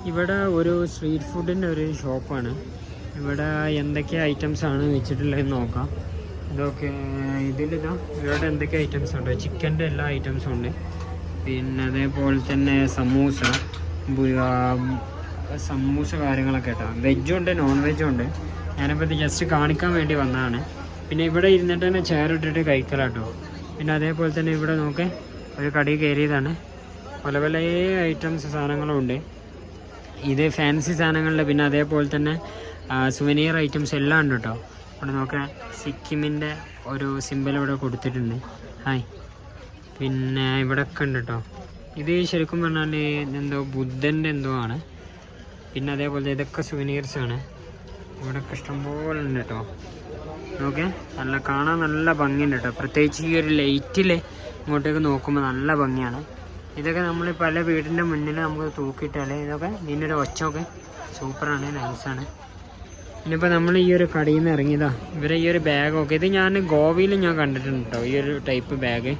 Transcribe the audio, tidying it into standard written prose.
ഇവിടെ ഒരു സ്ട്രീറ്റ് ഫുഡിൻ്റെ ഒരു ഷോപ്പാണ്. ഇവിടെ എന്തൊക്കെ ഐറ്റംസാണ് വെച്ചിട്ടുള്ളതെന്ന് നോക്കാം. ഇതൊക്കെ ഇതിലിതാ ഇവിടെ എന്തൊക്കെ ഐറ്റംസ് ഉണ്ട്. ചിക്കൻ്റെ എല്ലാ ഐറ്റംസും ഉണ്ട്. പിന്നെ അതേപോലെ തന്നെ സമൂസ കാര്യങ്ങളൊക്കെ കേട്ടോ. വെജും ഉണ്ട് നോൺ വെജും ഉണ്ട്. ഞാനിപ്പോൾ ഇത് ജസ്റ്റ് കാണിക്കാൻ വേണ്ടി വന്നതാണ്. പിന്നെ ഇവിടെ ഇരുന്നിട്ട് തന്നെ ചെയർ ഇട്ടിട്ട് കഴിക്കലാട്ടോ. പിന്നെ അതേപോലെ തന്നെ ഇവിടെ നോക്കേ ഒരു കടയിൽ കയറിയതാണ്. പല പല ഐറ്റംസ് സാധനങ്ങളും ഉണ്ട്. ഇത് ഫാൻസി സാധനങ്ങളുടെ പിന്നെ അതേപോലെ തന്നെ സുവനീർ ഐറ്റംസ് എല്ലാം ഉണ്ട് കേട്ടോ. ഇവിടെ നോക്കാം സിക്കിമിൻ്റെ ഒരു സിമ്പൽ ഇവിടെ കൊടുത്തിട്ടുണ്ട്. ഹായ്. പിന്നെ ഇവിടെ ഒക്കെ ഉണ്ട് കേട്ടോ. ഇത് ശരിക്കും പറഞ്ഞാൽ എന്തോ ബുദ്ധൻ്റെ എന്തോ ആണ്. പിന്നെ അതേപോലെ ഇതൊക്കെ സുവനീർസാണ്. ഇവിടെയൊക്കെ ഇഷ്ടംപോലെ ഉണ്ട് കേട്ടോ. ഓക്കെ, നല്ല കാണാൻ നല്ല ഭംഗിയുണ്ട് കേട്ടോ. പ്രത്യേകിച്ച് ഈ ഒരു ലൈറ്റിൽ ഇങ്ങോട്ടേക്ക് നോക്കുമ്പോൾ നല്ല ഭംഗിയാണ്. ഇതൊക്കെ നമ്മൾ പല വീടിൻ്റെ മുന്നിൽ നമുക്ക് തൂക്കിയിട്ടാൽ ഇതൊക്കെ ഇതിൻ്റെ ഒരു ഒച്ചമൊക്കെ സൂപ്പറാണ്, നൈസാണ്. ഇനിയിപ്പോൾ നമ്മൾ ഈ ഒരു കടയിൽ നിന്ന് ഇറങ്ങിയതാ. ഇവരെ ഈ ഒരു ബാഗൊക്കെ ഇത് ഞാൻ ഗോവയിൽ ഞാൻ കണ്ടിട്ടുണ്ട് കേട്ടോ, ഈ ഒരു ടൈപ്പ് ബാഗ്.